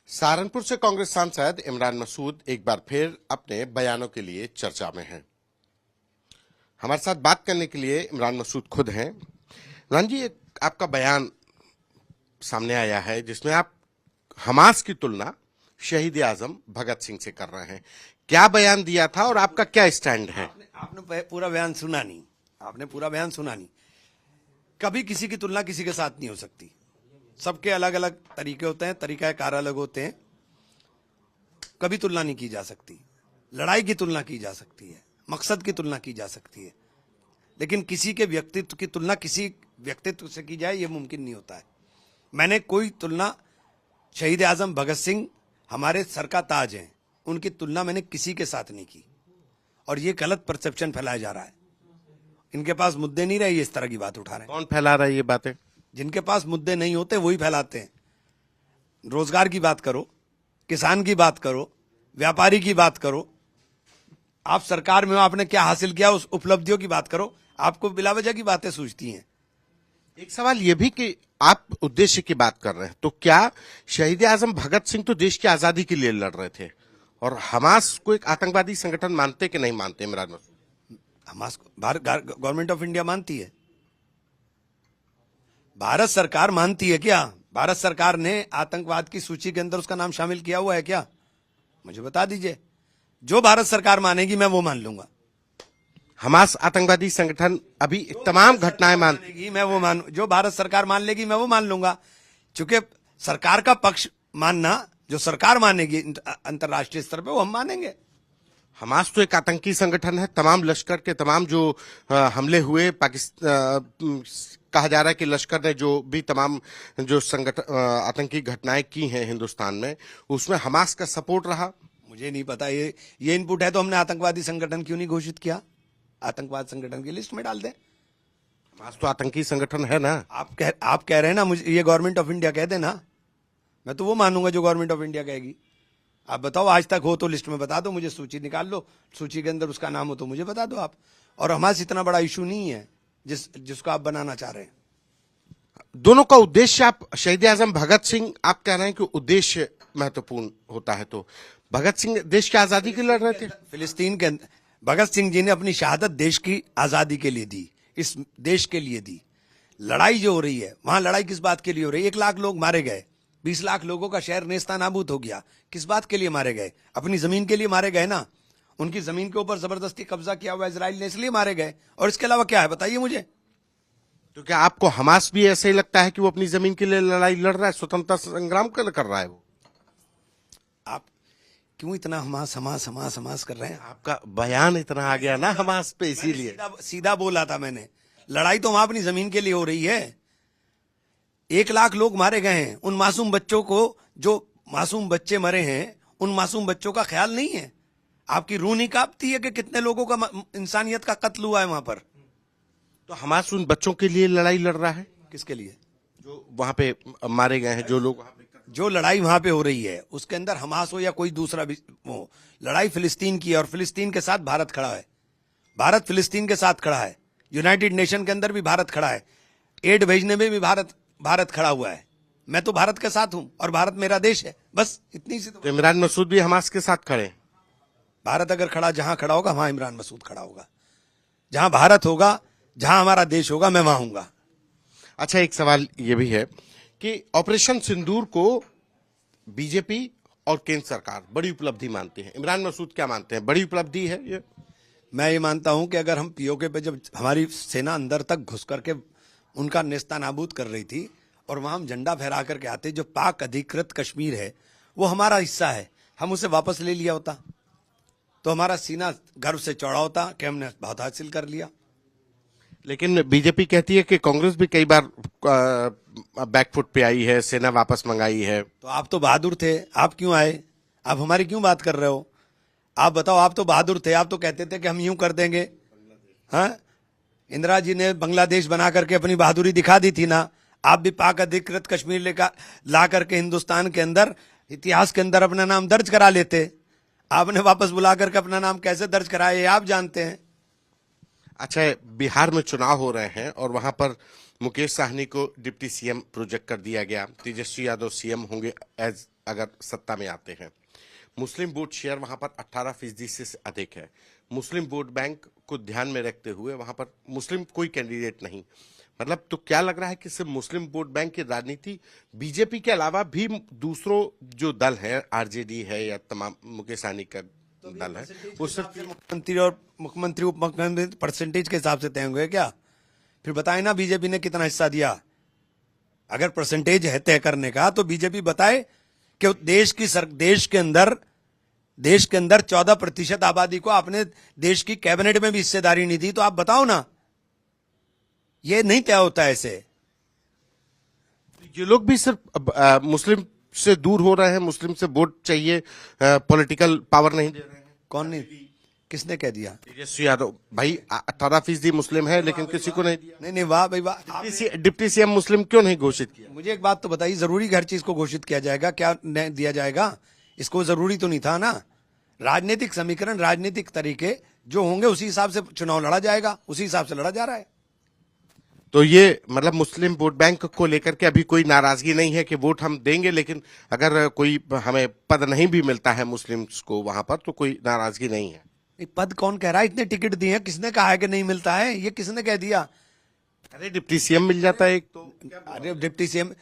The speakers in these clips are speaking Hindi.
सहारनपुर से कांग्रेस सांसद इमरान मसूद एक बार फिर अपने बयानों के लिए चर्चा में हैं। हमारे साथ बात करने के लिए इमरान मसूद खुद हैं। इमरान जी, एक आपका बयान सामने आया है जिसमें आप हमास की तुलना शहीद आजम भगत सिंह से कर रहे हैं। क्या बयान दिया था और आपका क्या स्टैंड है? आपने पूरा बयान सुना नहीं। आपने पूरा बयान सुना नहीं। कभी किसी की तुलना किसी के साथ नहीं हो सकती। सबके अलग अलग तरीके होते हैं, तरीका कार अलग होते हैं। कभी तुलना नहीं की जा सकती। लड़ाई की तुलना की जा सकती है, मकसद की तुलना की जा सकती है, लेकिन किसी के व्यक्तित्व की तुलना किसी व्यक्तित्व से की जाए, यह मुमकिन नहीं होता है। मैंने कोई तुलना, शहीद आजम भगत सिंह हमारे सर का ताज हैं, उनकी तुलना मैंने किसी के साथ नहीं की। और ये गलत परसेप्शन फैलाया जा रहा है। इनके पास मुद्दे नहीं रहे, ये इस तरह की बात उठा रहे हैं। कौन फैला रहा है ये बातें? जिनके पास मुद्दे नहीं होते वही फैलाते हैं। रोजगार की बात करो, किसान की बात करो, व्यापारी की बात करो, आप सरकार में हो, आपने क्या हासिल किया, उस उपलब्धियों की बात करो। आपको बिलावजह की बातें सूझती हैं। एक सवाल यह भी कि आप उद्देश्य की बात कर रहे हैं, तो क्या शहीद आजम भगत सिंह तो देश की आजादी के लिए लड़ रहे थे, और हमास को एक आतंकवादी संगठन मानते कि नहीं मानते इमरान मसूद? हमास को गवर्नमेंट ऑफ इंडिया मानती है। भारत सरकार मानती है क्या? भारत सरकार ने आतंकवाद की सूची के अंदर उसका नाम शामिल किया हुआ है क्या? मुझे बता दीजिए। जो भारत सरकार मानेगी मैं वो मान लूंगा। हमास आतंकवादी संगठन अभी तमाम घटनाएं मानेगी, मैं वो मान, जो भारत सरकार मान लेगी मैं वो मान लूंगा। चूंकि सरकार का पक्ष मानना, जो सरकार मानेगी अंतर्राष्ट्रीय स्तर पे, वो हम मानेंगे। हमास तो एक आतंकी संगठन है। तमाम लश्कर के तमाम जो हमले हुए, पाकिस्तान कहा जा रहा है कि लश्कर ने जो भी तमाम जो संगठन आतंकी घटनाएं की हैं हिंदुस्तान में, उसमें हमास का सपोर्ट रहा। मुझे नहीं पता। ये इनपुट है तो हमने आतंकवादी संगठन क्यों नहीं घोषित किया? आतंकवाद संगठन की लिस्ट में डाल दें। हमास तो आतंकी संगठन है ना। आप कह रहे हैं ना, मुझे ये गवर्नमेंट ऑफ इंडिया कह देना, मैं तो वो मानूंगा जो गवर्नमेंट ऑफ इंडिया कहेगी। आप बताओ, आज तक हो तो लिस्ट में बता दो, मुझे सूची निकाल लो, सूची के अंदर उसका नाम हो तो मुझे बता दो आप। और हमास इतना बड़ा इशू नहीं है जिसको आप बनाना चाह रहे हैं। दोनों का उद्देश्य, आप शहीद आजम भगत सिंह आप कह रहे हैं कि उद्देश्य महत्वपूर्ण होता है, तो भगत सिंह देश की आजादी के लिए लड़ रहे थे। फिलिस्तीन के भगत सिंह जी ने अपनी शहादत देश की आजादी के लिए दी, इस देश के लिए दी। लड़ाई जो हो रही है वहां, लड़ाई किस बात के लिए हो रही है? 1 लाख लोग मारे गए, 20 लाख लोगों का शहर नेस्तनाबूद हो गया। किस बात के लिए मारे गए? अपनी जमीन के लिए मारे गए ना। उनकी जमीन के ऊपर जबरदस्ती कब्जा किया हुआ इजराइल ने, इसलिए मारे गए। और इसके अलावा क्या है बताइए मुझे। तो क्या आपको हमास भी ऐसे ही लगता है कि वो अपनी जमीन के लिए लड़ाई लड़ रहा है, स्वतंत्रता संग्राम कर रहा है? वो आप क्यों इतना हमास हमास हमास हमास कर रहे हैं? आपका बयान इतना आ गया ना हमास पे, इसीलिए सीधा बोला था मैंने। लड़ाई तो वहां अपनी जमीन के लिए हो रही है। 1 लाख लोग मारे गए हैं। उन मासूम बच्चों को, जो मासूम बच्चे मरे हैं, उन मासूम बच्चों का ख्याल नहीं है? आपकी रूह नहीं कांपती है कि कितने लोगों का, इंसानियत का कत्ल हुआ है वहां पर? तो हमास उन बच्चों के लिए लड़ाई लड़ रहा है? किसके लिए? जो वहां पे मारे गए हैं, जो लोग वहां पे, जो लड़ाई वहां पे हो रही है उसके अंदर हमास हो या कोई दूसरा भी हो, लड़ाई फिलिस्तीन की है। और फिलिस्तीन के साथ भारत खड़ा है। भारत फिलिस्तीन के साथ खड़ा है। यूनाइटेड नेशन के अंदर भी भारत खड़ा है। एड भेजने में भी भारत खड़ा हुआ है। मैं तो भारत के साथ हूं और भारत मेरा देश है। बस इतनी सी तो इमरान मसूद भी हमास के साथ खड़े हैं। भारत अगर खड़ा, जहां खड़ा होगा वहां इमरान मसूद खड़ा होगा। जहां भारत होगा, जहां हमारा देश होगा, मैं वहां हूंगा। अच्छा, एक सवाल ये भी है कि ऑपरेशन सिंदूर को बीजेपी और केंद्र सरकार बड़ी उपलब्धि मानती है। इमरान मसूद क्या मानते हैं, बड़ी उपलब्धि है ये? मैं ये मानता हूं कि अगर हम पीओके पे, जब हमारी सेना अंदर तक घुस करके उनका नेस्तनाबूद कर रही थी और वहां हम झंडा फहरा करके आते, जो पाक अधिकृत कश्मीर है वो हमारा हिस्सा है, हम उसे वापस ले लिया होता तो हमारा सीना गर्व से चौड़ा होता कि हमने बहुत हासिल कर लिया। लेकिन बीजेपी कहती है कि कांग्रेस भी कई बार बैकफुट पे आई है, सेना वापस मंगाई है। तो आप तो बहादुर थे, आप क्यों आए? आप हमारी क्यों बात कर रहे हो? आप बताओ, आप तो बहादुर थे, आप तो कहते थे कि हम यूं कर देंगे। हाँ, इंदिरा जी ने बांग्लादेश बना करके अपनी बहादुरी दिखा दी थी ना। आप भी पाक अधिकृत कश्मीर लेकर ला करके हिंदुस्तान के अंदर, इतिहास के अंदर अपना नाम दर्ज करा लेते। आपने वापस बुला करके अपना नाम कैसे दर्ज कराया ये आप जानते हैं। अच्छा, बिहार में चुनाव हो रहे हैं और वहां पर मुकेश साहनी को डिप्टी सीएम प्रोजेक्ट कर दिया गया। तेजस्वी यादव सीएम होंगे एज अगर सत्ता में आते हैं। मुस्लिम वोट शेयर वहां पर 18% से अधिक है। मुस्लिम वोट बैंक को ध्यान में रखते हुए वहां पर मुस्लिम कोई कैंडिडेट नहीं, मतलब तो क्या लग रहा है कि सिर्फ मुस्लिम वोट बैंक की राजनीति बीजेपी के अलावा भी दूसरों जो दल है, आरजेडी है या तमाम मुकेश सहनी का दल है, वो सिर्फ मुख्यमंत्री और मुख्यमंत्री उप मुख्यमंत्री परसेंटेज के हिसाब से तय होंगे क्या? फिर बताए ना बीजेपी ने कितना हिस्सा दिया। अगर परसेंटेज है तय करने का तो बीजेपी बताए कि देश के अंदर 14% आबादी को आपने देश की कैबिनेट में भी हिस्सेदारी नहीं दी, तो आप बताओ ना। ये नहीं तय होता ऐसे। ये लोग भी सिर्फ मुस्लिम से दूर हो रहे हैं, मुस्लिम से वोट चाहिए, पॉलिटिकल पावर नहीं दे रहे हैं। कौन नहीं? किसने कह दिया? तेजस्वी यादव भाई 18% मुस्लिम है लेकिन किसी को नहीं दिया। नहीं, वाह भाई वाह। डिप्टी सीएम मुस्लिम क्यों नहीं घोषित किया? मुझे एक बात तो बताइए, जरूरी हर चीज को घोषित किया जाएगा क्या दिया जाएगा? इसको जरूरी तो नहीं था ना। राजनीतिक समीकरण, राजनीतिक तरीके जो होंगे उसी हिसाब से चुनाव लड़ा जाएगा, उसी हिसाब से लड़ा जा रहा है। तो ये मतलब मुस्लिम वोट बैंक को लेकर के अभी कोई नाराजगी नहीं है कि वोट हम देंगे, लेकिन अगर कोई हमें पद नहीं भी मिलता है मुस्लिम्स को वहां पर तो कोई नाराजगी नहीं है। पद कौन कह रहा है? इतने टिकट दिए हैं, किसने कहा है कि नहीं मिलता है? ये किसने कह दिया? अरे डिप्टी सीएम मिल जाता है एक तो। अरे डिप्टी सीएम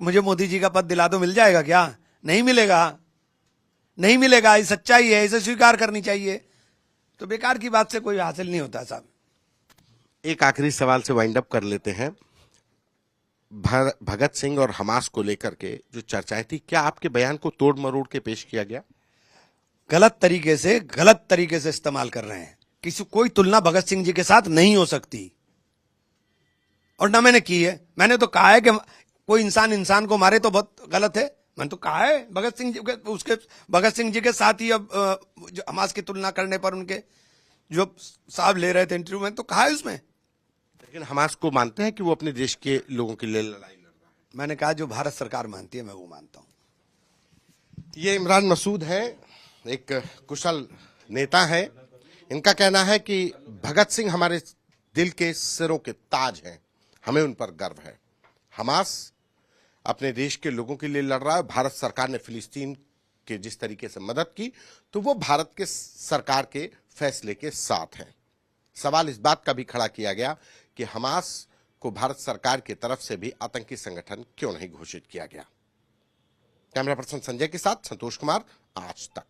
मुझे मोदी जी का पद दिला दो, मिल जाएगा क्या? नहीं मिलेगा, नहीं मिलेगा। ये सच्चाई है, इसे स्वीकार करनी चाहिए। तो बेकार की बात से कोई हासिल नहीं होता साहब। एक आखिरी सवाल से वाइंड अप कर लेते हैं। भगत सिंह और हमास को लेकर के जो चर्चाएं थी, क्या आपके बयान को तोड़ मरोड़ के पेश किया गया? गलत तरीके से इस्तेमाल कर रहे हैं। कोई तुलना भगत सिंह जी के साथ नहीं हो सकती, और ना मैंने की है। मैंने तो कहा है कि कोई इंसान को मारे तो बहुत गलत है। मैंने तो कहा है भगत सिंह जी के साथ ही अब जो हमास की तुलना करने पर उनके जो साहब ले रहे थे इंटरव्यू में, तो कहा है उसमें। लेकिन हमास को मानते हैं कि वो अपने देश के लोगों के लिए लड़ाई लड़ रहा है। मैंने कहा जो भारत सरकार मानती है मैं वो मानता हूं। ये इमरान मसूद है, एक कुशल नेता है। इनका कहना है कि भगत सिंह हमारे दिल के सिरों के ताज हैं, हमें उन पर गर्व है। हमास अपने देश के लोगों के लिए लड़ रहा है। भारत सरकार ने फिलिस्तीन के जिस तरीके से मदद की तो वो भारत के सरकार के फैसले के साथ है। सवाल इस बात का भी खड़ा किया गया कि हमास को भारत सरकार की तरफ से भी आतंकी संगठन क्यों नहीं घोषित किया गया। कैमरा पर्सन संजय के साथ संतोष कुमार, आज तक।